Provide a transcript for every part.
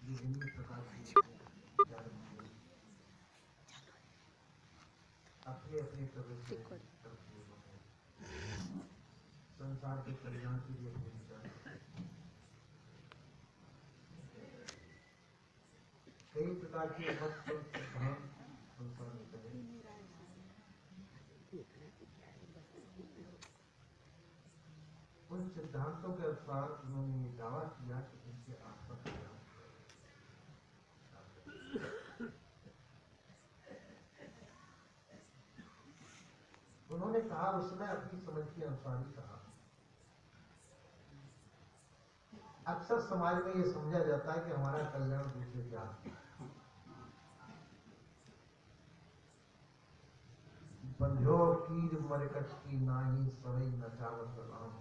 विभिन्न प्रकार के अपने अपने तरह से संसार के कल्याण के लिए अपने विचार कई प्रकार के मत सिद्धांत संसार में चले। उन सिद्धांतों के अनुसार उन्होंने ये दावा किया कि इनसे आत्मा कल्याण। उन्होंने कहा उसने अपनी समझ के अनुसार ही कहा। अक्सर समाज में ये समझा जाता है कि हमारा कल्याण दूसरे के हाथ में। बंध्यो कीर मरकट की नाही सवई न जावत राम।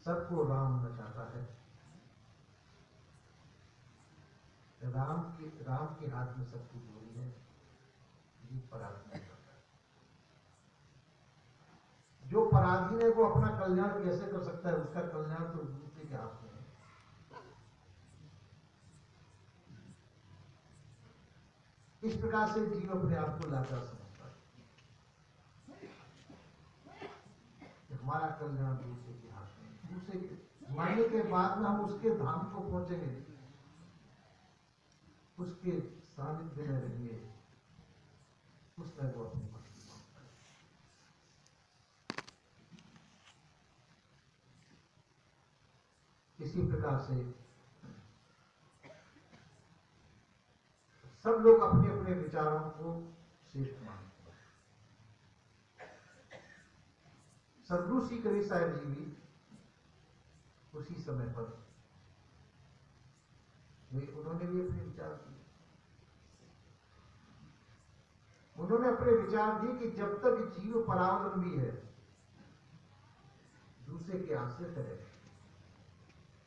सबको राम नचाता है। राम के हाथ में सबकी गोली है। ये पराधीन करता है। जो पराधीन है वो अपना कल्याण कैसे कर सकता है? उसका कल्याण तो दूसरे के हाथ में है। इस प्रकार से जीव अपने आप को लाचार समझता है। हमारा कल्याण दूसरे के हाथ में। दूसरे के मरने के बाद में हम उसके धाम को पहुंचेंगे, उसके सानिध्य में रहेंगे, उसमें वो अपनी मस्ती मानता है। इसी प्रकार से सब लोग अपने अपने विचारों को श्रेष्ठ मानते हैं। सदगुरु श्री कबीर साहब जी भी उसी समय पर उन्होंने भी अपने विचार दिए। उन्होंने अपने विचार दिए कि जब तक जीव परावलंबी है, दूसरे के आश्रित है,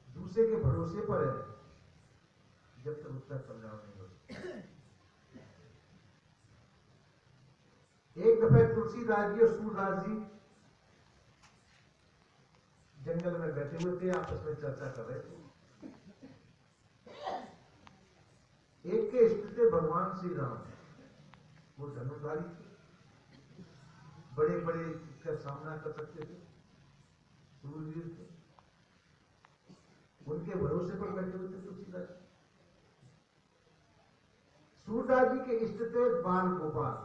दूसरे के भरोसे पर है, जब तक उसका कल्याण नहीं हो सकता। एक दफे तुलसीदास जी और सूरदास जी जंगल में बैठे हुए थे, आपस में चर्चा कर रहे थे। एक के इष्ट थे भगवान श्री राम। वो धनुर्धारी थे, बड़े बड़े का सामना कर सकते थे, सूरवीर थे। उनके भरोसे पर बैठे हुए थे तुलसीदास जी। सूरदास जी के इष्ट थे बाल गोपाल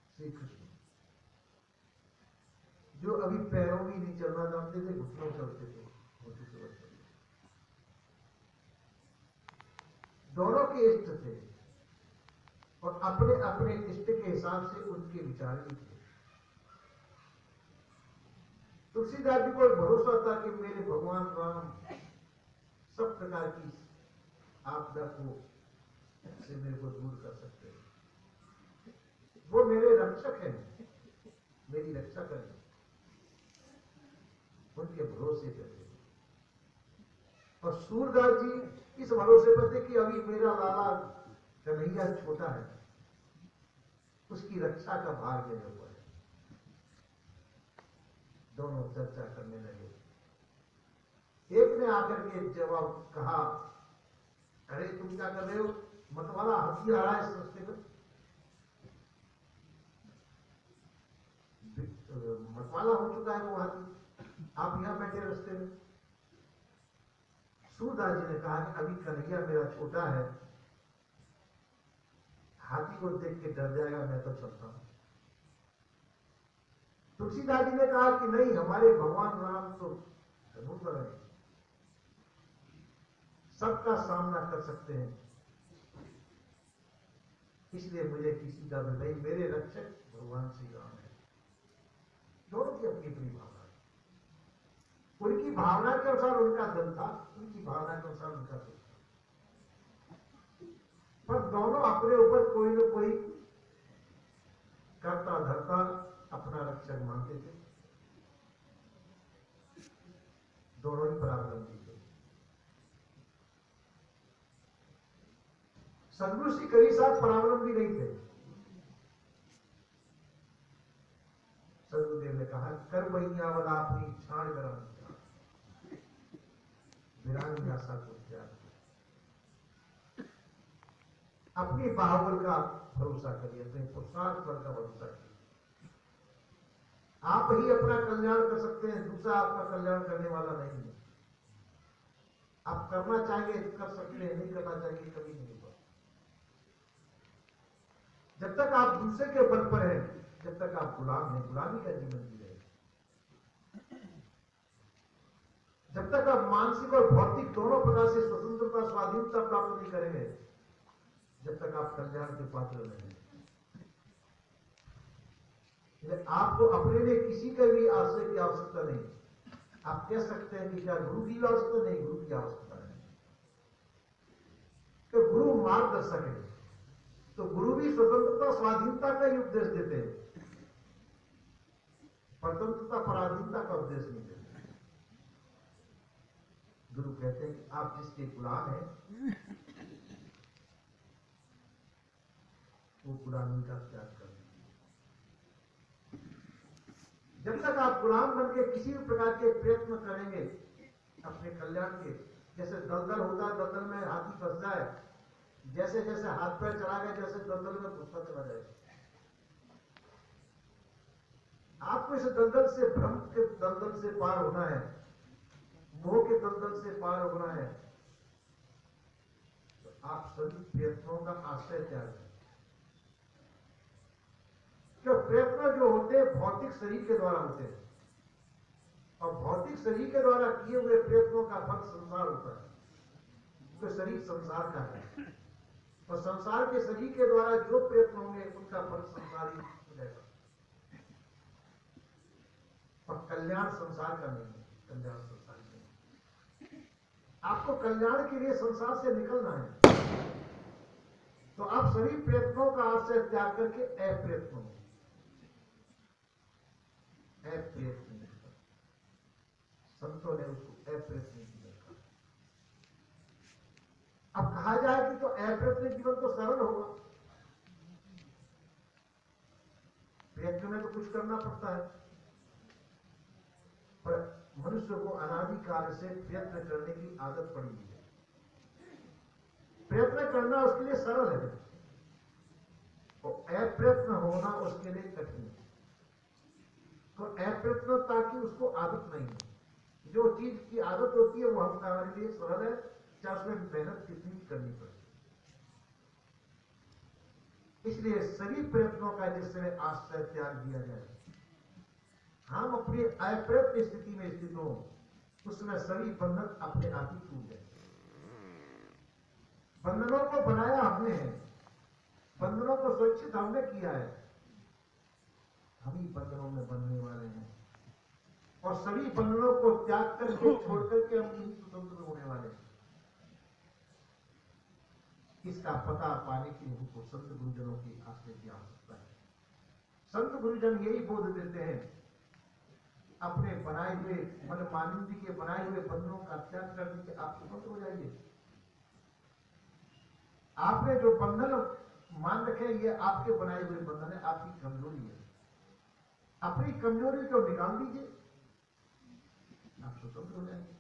श्री कृष्ण, जो अभी पैरों भी नहीं चलना जानते थे, घुटनों चलते थे। दोनों के इष्ट थे और अपने अपने इष्ट के हिसाब से उनके विचार भी थे। तुलसीदास जी को भरोसा था कि मेरे भगवान राम सब प्रकार की आपदा को से मेरे को दूर कर सकते हैं। वो मेरे रक्षक हैं, मेरी रक्षा करें। उनके भरोसे पे थे। और सूरदास जी इस भरोसे पर थे कि अभी मेरा लाला कन्हैया छोटा है, उसकी रक्षा का भार मेरे ऊपर है। दोनों चर्चा करने लगे। एक ने आकर के जवाब कहा, अरे तुम क्या कर रहे हो? मतवाला हाथी आ रहा है इस रास्ते पर। मतवाला हो चुका है वो हाथी, आप यहां बैठे रास्ते में। सूरदास जी ने कहा कि अभी कन्हैया मेरा छोटा है, हाथी को देख के डर जाएगा, मैं तो चलता हूं। तुलसीदास जी ने कहा कि नहीं, हमारे भगवान राम तो धनुर्धर है, सबका सामना कर सकते हैं, इसलिए मुझे किसी का भी नहीं, मेरे रक्षक भगवान श्री राम है। दोनों की अपनी अपनी भावना है। उनकी भावना के अनुसार उनका दल था, उनकी भावना के अनुसार उनका दल था, पर दोनों अपने ऊपर कोई न कोई करता धरता अपना रक्षक मानते थे। दोनों ही परावलंबी थे। सदगुरु श्री कबीर साहब परावलंबी नहीं थे। सदगुरु गुरुदेव ने कहा, कर वैया वाला अपनी छाण ग्रहण विरानी आशा को त्याग, अपनी बाहुबल का भरोसा करिए, अपने पुरुषार्थ पर का भरोसा करिए। आप ही अपना कल्याण कर सकते हैं, दूसरा आपका कल्याण करने वाला नहीं है। आप करना चाहिए तो कर सकते हैं, नहीं करना चाहिए कभी नहीं होगा। जब तक आप दूसरे के बल पर हैं, जब तक आप गुलाम हैं, गुलामी का जीवन जी रहे। जब तक आप मानसिक और भौतिक दोनों प्रकार से स्वतंत्रता स्वाधीनता प्राप्त नहीं करेंगे, जब तक आप कल्याण के पात्र नहीं। आपको अपने लिए किसी का भी आश्रय की आवश्यकता नहीं। आप कह सकते हैं कि क्या गुरु की आवश्यकता नहीं, गुरु की आवश्यकता है। तो गुरु मार्गदर्शक है, तो गुरु भी स्वतंत्रता स्वाधीनता का ही उपदेश देते हैं, स्वतंत्रता पराधीनता का उपदेश नहीं देते। गुरु कहते हैं कि आप जिसके गुलाम हैं, वो गुलामी का त्याग कर दीजिए। जब तक आप गुलाम बन के किसी भी प्रकार के प्रयत्न करेंगे अपने कल्याण के, जैसे दलदल होता है, दलदल में हाथी फंस जाए, जैसे जैसे हाथ पैर चला गया, जैसे दलदल में घुसता चला जाएगा। आपको इस दलदल से, भ्रम के दलदल से पार होना है, मोह के दलदल से पार होना है, तो आप सभी प्रयत्नों का आश्रय त्याग करें। जो प्रयत्न जो होते हैं भौतिक शरीर के द्वारा होते हैं, और भौतिक शरीर के द्वारा किए हुए प्रयत्नों का फल संसार होता है। तो शरीर संसार का है, और संसार के शरीर के द्वारा जो प्रयत्न होंगे उनका फल संसार ही मिलेगा। और कल्याण संसार का नहीं है, कल्याण संसार का नहीं। आपको कल्याण के लिए संसार से निकलना है, तो आप सभी प्रयत्नों का आश्रय त्याग करके अप्रयत्न हो। अप्रयत्न, संतों ने उसको अप्रयत्न जीवन कहा। अब कहा जाए कि तो अप्रयत्न जीवन तो सरल होगा, प्रयत्न में तो कुछ करना पड़ता है, पर मनुष्य को अनादिकाल से प्रयत्न करने की आदत पड़ी हुई है। प्रयत्न करना उसके लिए सरल है, और अप्रयत्न होना उसके लिए कठिन है। तो अप्रयत्न ताकि उसको आदत नहीं है। जो चीज की आदत होती है वो हमारे लिए सरल है, चाहे उसमें मेहनत कितनी भी करनी पड़े। इसलिए सभी प्रयत्नों का जिस समय आश्रय त्याग दिया जाए, हम अपनी अप्रयत्न स्थिति में स्थित हो, उस समय सभी बंधन अपने आप ही टूट जाए। बंधनों को बनाया हमने है, बंधनों को सुरक्षित हमने किया है, हम ही बंधनों में बंधने वाले हैं, और सभी बंधनों को त्याग करके छोड़ करके हम ही स्वतंत्र होने वाले हैं। इसका पता पाने के लिए हमको संत गुरुजनों की आश्रय की आवश्यकता है। संत गुरुजन यही बोध देते हैं, अपने बनाए हुए मन मानिंदी के बनाए हुए बंधनों का त्याग कर दीजिए, आप स्वतंत्र हो जाइए। आपने जो बंधन मान रखे, ये आपके बनाए हुए बंधन है, आपकी कमजोरी है। अपनी कमजोरी को निकाल दीजिए, आप स्वतंत्र हो जाएंगे।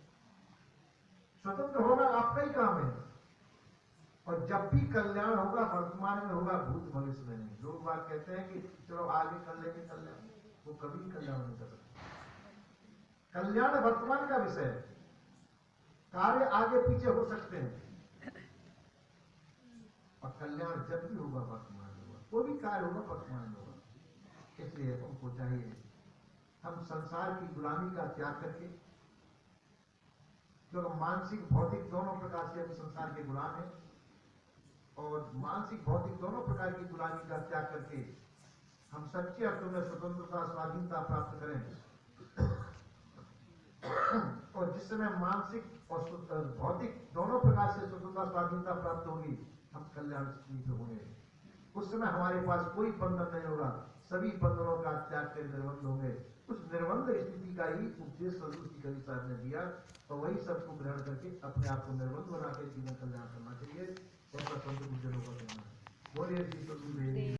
स्वतंत्र होना आपका ही काम है, और जब भी कल्याण होगा वर्तमान में होगा, भूत भविष्य में नहीं। लोग बात कहते हैं कि चलो आगे कर लेंगे कल्याण, वो कभी कल्याण नहीं कर सकते। कल्याण वर्तमान का विषय है, कार्य आगे पीछे हो सकते हैं, और कल्याण जब भी होगा वर्तमान में होगा, कोई भी कार्य होगा वर्तमान में होगा। इसलिए हमको चाहिए हम संसार की गुलामी का त्याग करके, जो मानसिक भौतिक दोनों प्रकार से हम संसार के गुलाम हैं, और मानसिक भौतिक दोनों प्रकार की गुलामी का त्याग करके हम सच्चे अर्थों में स्वतंत्रता स्वाधीनता प्राप्त करें। और जिस समय मानसिक और भौतिक दोनों प्रकार से स्वतंत्रता स्वाधीनता प्राप्त होगी, हम कल्याण स्थिति पे होंगे। उस समय हमारे पास कोई बंधन नहीं होगा, सभी बंधनों का त्याग कर निर्बंध होंगे। उस निर्बंध स्थिति का ही उपदेश सदगुरु कवि साहब ने दिया, तो वही सबको ग्रहण करके अपने आप को निर्बंध बना के जीवन कल्याण करना चाहिए। ऐसा संत गुरुजनों का कहना है। बोलिए श्री सद्गुरुदेव।